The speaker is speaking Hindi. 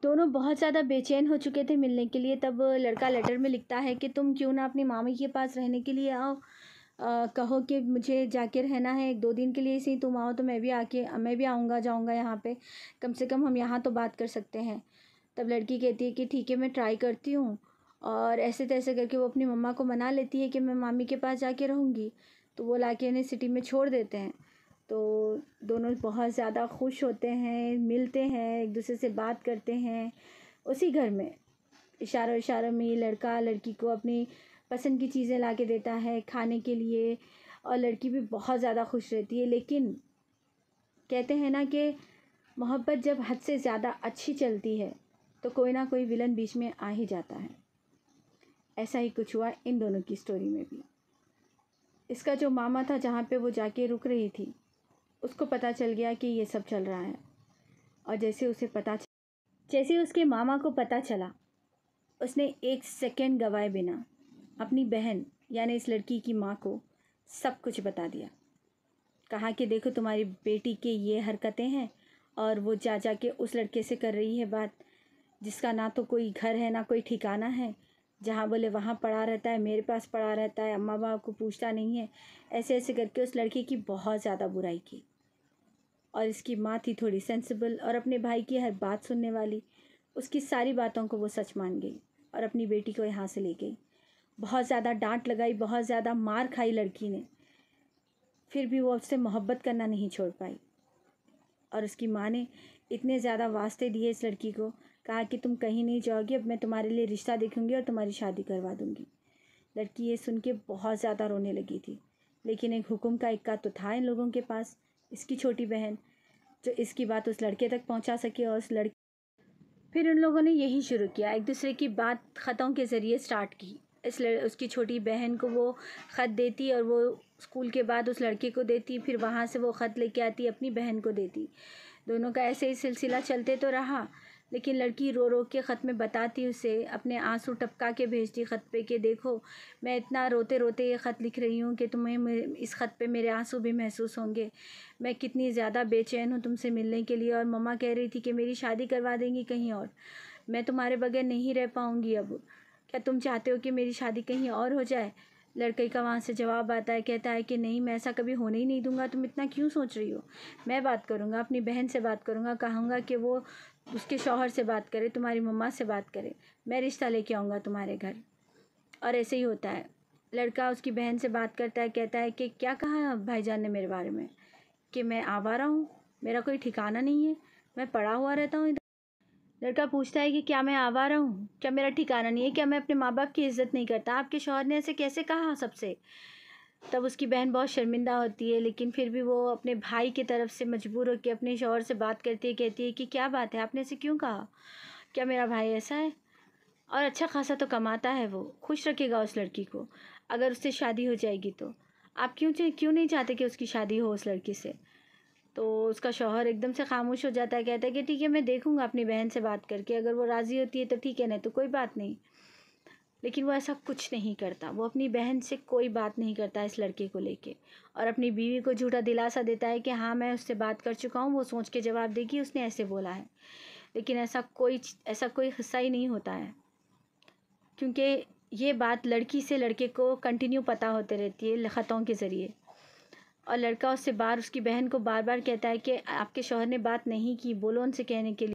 दोनों बहुत ज़्यादा बेचैन हो चुके थे मिलने के लिए। तब लड़का लेटर में लिखता है कि तुम क्यों ना अपनी मामी के पास रहने के लिए आओ, कहो कि मुझे जाके रहना है 1-2 दिन के लिए, सही तुम आओ तो मैं भी आऊँगा जाऊँगा यहाँ पे, कम से कम हम यहाँ तो बात कर सकते हैं। तब लड़की कहती है कि ठीक है मैं ट्राई करती हूँ, और ऐसे तैसे करके वो अपनी मम्मा को मना लेती है कि मैं मामी के पास जाके रहूँगी। तो वो लाके इन्हें सिटी में छोड़ देते हैं। तो दोनों बहुत ज़्यादा खुश होते हैं, मिलते हैं, एक दूसरे से बात करते हैं उसी घर में। इशारों इशारों में ये लड़का लड़की को अपनी पसंद की चीज़ें ला के देता है खाने के लिए, और लड़की भी बहुत ज़्यादा खुश रहती है। लेकिन कहते हैं ना कि मोहब्बत जब हद से ज़्यादा अच्छी चलती है तो कोई ना कोई विलन बीच में आ ही जाता है। ऐसा ही कुछ हुआ इन दोनों की स्टोरी में भी। इसका जो मामा था जहाँ पे वो जाके रुक रही थी, उसको पता चल गया कि ये सब चल रहा है। और जैसे उसके मामा को पता चला, उसने 1 सेकंड गवाए बिना अपनी बहन यानी इस लड़की की माँ को सब कुछ बता दिया। कहा कि देखो तुम्हारी बेटी के ये हरकतें हैं, और वो जा के उस लड़के से कर रही है बात, जिसका ना तो कोई घर है ना कोई ठिकाना है, जहाँ बोले वहाँ पड़ा रहता है, मेरे पास पड़ा रहता है, अम्मा बाप को पूछता नहीं है। ऐसे ऐसे करके उस लड़के की बहुत ज़्यादा बुराई की। और इसकी माँ थी थोड़ी सेंसिबल और अपने भाई की हर बात सुनने वाली। उसकी सारी बातों को वो सच मान गई और अपनी बेटी को यहाँ से ले गई। बहुत ज़्यादा डांट लगाई, बहुत ज़्यादा मार खाई लड़की ने, फिर भी वो उससे मोहब्बत करना नहीं छोड़ पाई। और उसकी माँ ने इतने ज़्यादा वास्ते दिए इस लड़की को, कहा कि तुम कहीं नहीं जाओगी, अब मैं तुम्हारे लिए रिश्ता देखूंगी और तुम्हारी शादी करवा दूंगी। लड़की ये सुन के बहुत ज़्यादा रोने लगी थी, लेकिन एक हुक्म का इक्का तो था इन लोगों के पास, इसकी छोटी बहन, जो इसकी बात उस लड़के तक पहुंचा सके। और फिर उन लोगों ने यही शुरू किया, एक दूसरे की बात ख़तों के ज़रिए स्टार्ट की। उसकी छोटी बहन को वो ख़त देती और वो स्कूल के बाद उस लड़के को देती, फिर वहाँ से वो ख़त लेके आती अपनी बहन को देती। दोनों का ऐसे ही सिलसिला चलते तो रहा, लेकिन लड़की रो रो के ख़त में बताती उसे, अपने आंसू टपका के भेजती ख़त पे कि देखो मैं इतना रोते रोते ये ख़त लिख रही हूँ कि तुम्हें इस ख़त पे मेरे आंसू भी महसूस होंगे। मैं कितनी ज़्यादा बेचैन हूँ तुमसे मिलने के लिए, और मम्मा कह रही थी कि मेरी शादी करवा देंगी कहीं और, मैं तुम्हारे बगैर नहीं रह पाऊँगी अब, क्या तुम चाहते हो कि मेरी शादी कहीं और हो जाए। लड़के का वहाँ से जवाब आता है, कहता है कि नहीं मैं ऐसा कभी होने ही नहीं दूंगा, तुम इतना क्यों सोच रही हो, मैं बात करूँगा, अपनी बहन से बात करूँगा, कहूँगा कि वो उसके शौहर से बात करे, तुम्हारी मम्मा से बात करे, मैं रिश्ता लेके आऊँगा तुम्हारे घर। और ऐसे ही होता है, लड़का उसकी बहन से बात करता है, कहता है कि क्या कहा भाईजान ने मेरे बारे में, कि मैं आवारा हूँ, मेरा कोई ठिकाना नहीं है, मैं पड़ा हुआ रहता हूँ। लड़का पूछता है कि क्या मैं आवारा हूँ, क्या मेरा ठिकाना नहीं है, क्या मैं अपने माँ बाप की इज़्ज़त नहीं करता, आपके शौहर ने ऐसे कैसे कहा सबसे। तब उसकी बहन बहुत शर्मिंदा होती है, लेकिन फिर भी वो अपने भाई की तरफ से मजबूर होकर अपने शौहर से बात करती है, कहती है कि क्या बात है, आपने ऐसे क्यों कहा, क्या मेरा भाई ऐसा है, और अच्छा खासा तो कमाता है, वो खुश रखेगा उस लड़की को, अगर उससे शादी हो जाएगी तो आप क्यों नहीं चाहते कि उसकी शादी हो उस लड़की से। तो उसका शौहर एकदम से खामोश हो जाता है, कहता है कि ठीक है मैं देखूंगा अपनी बहन से बात करके, अगर वो राज़ी होती है तो ठीक है, नहीं तो कोई बात नहीं। लेकिन वो ऐसा कुछ नहीं करता, वो अपनी बहन से कोई बात नहीं करता इस लड़के को लेके, और अपनी बीवी को झूठा दिलासा देता है कि हाँ मैं उससे बात कर चुका हूँ, वो सोच के जवाब देगी, उसने ऐसे बोला है। लेकिन ऐसा कोई हिस्सा ही नहीं होता है, क्योंकि ये बात लड़की से लड़के को कंटिन्यू पता होते रहती है ख़तों के ज़रिए। और लड़का उसकी बहन को बार बार कहता है कि आपके शौहर ने बात नहीं की, बोलो उनसे कहने के लिए।